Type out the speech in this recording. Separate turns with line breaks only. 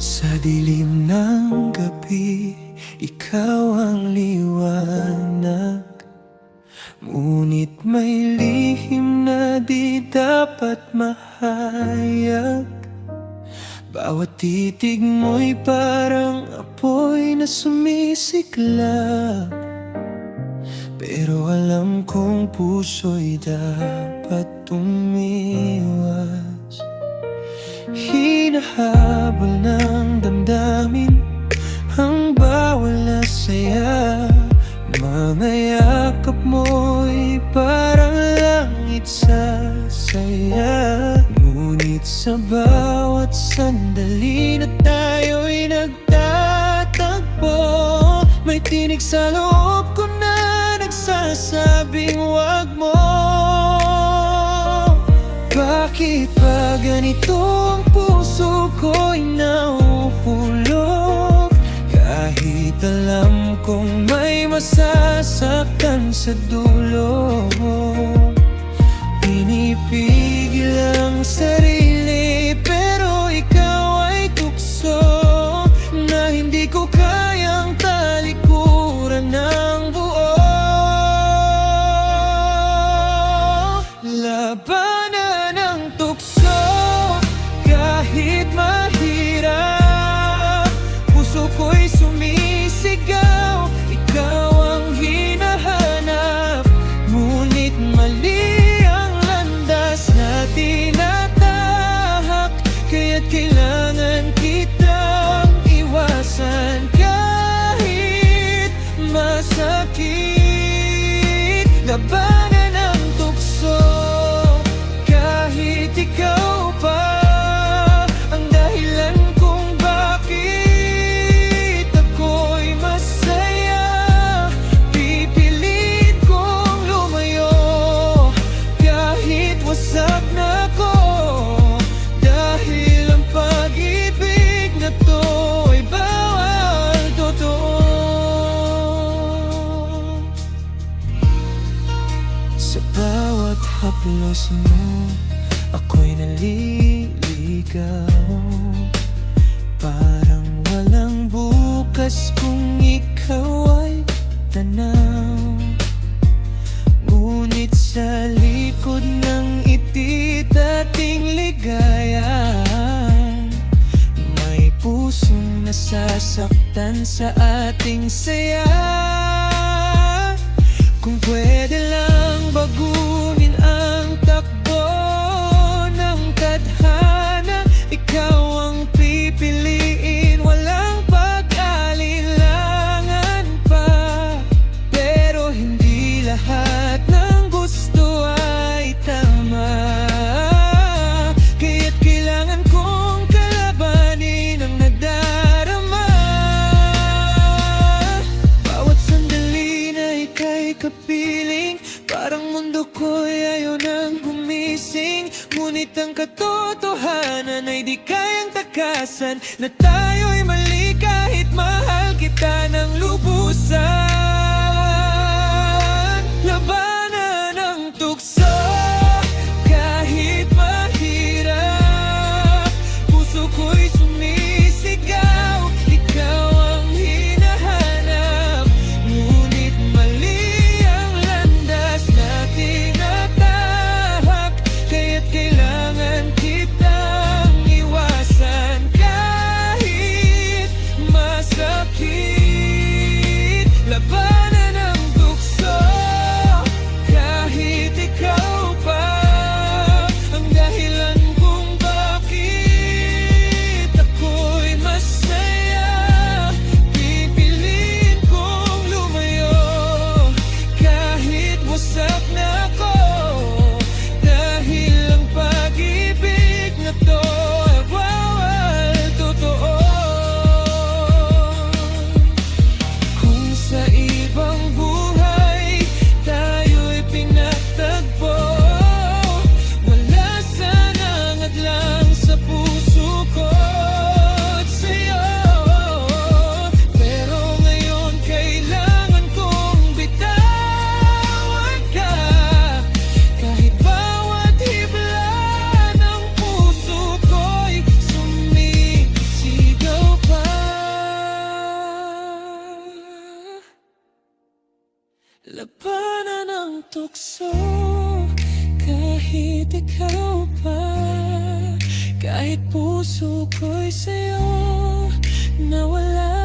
Sa dilim ng gabi, ikaw ang liwanag. Ngunit may lihim na di dapat mahayag. Bawat titig mo'y parang apoy na sumisiklab. Pero alam kong puso'y dapat umiwas. Hinahabol ng damdamin ang bawal na saya. Mga yakap mo'y parang langit sa saya. Ngunit sa bawat sandali na tayo'y nagtatagpo, may tinig sa loob ko na nagsasabing wag mo. Bakit ba ganito ang puso ko'y nahuhulog? Kahit alam kong may masasaktan sa dulo, pinipigil ang sarili, pero ikaw ay tukso na hindi ko kayang talikuran ng buo. Labanan ang tukso kahit mahirap. Puso ko'y sumisigaw, ikaw ang hinahanap. Ngunit mali ang landas na tinatahak, kaya't kailangan kitang iwasan kahit masakit. Labanan ang tukso kahit ikaw pa ang dahilan kung bakit ako'y masaya. Pipilit kong lumayo kahit wasak na ako, dahil ang pag-ibig na to ay bawal totoo. Sa bawat haplos mo, ako'y naliligaw. Parang walang bukas kung ikaw ay tanaw. Ngunit sa likod ng iti dating ligaya, may pusong nasasaktan sa ating saya. Kung pwede lang baguhin ang takbo ng tadhana, ikaw ang pipiliin, walang pag-alinlangan pa. Pero hindi lahat ng gusto ay tama, kaya't kailangan kong kalabanin ang nadarama. Bawat sandali na ika'y kapiling, parang mundo ko'y ayaw nang gumising. Ngunit ang katotohanan ay di kayang takasan, na tayo'y mali kahit mahal kita ng lubusan. Labanan ang tukso kahit mahirap. Puso ko'y sumisigaw, ikaw ang hinahanap. Ngunit mali ang landas na tinatahak, kaya't kailangan kitang iwasan kahit masakit. Kahit puso ko'y sa'yo nawala.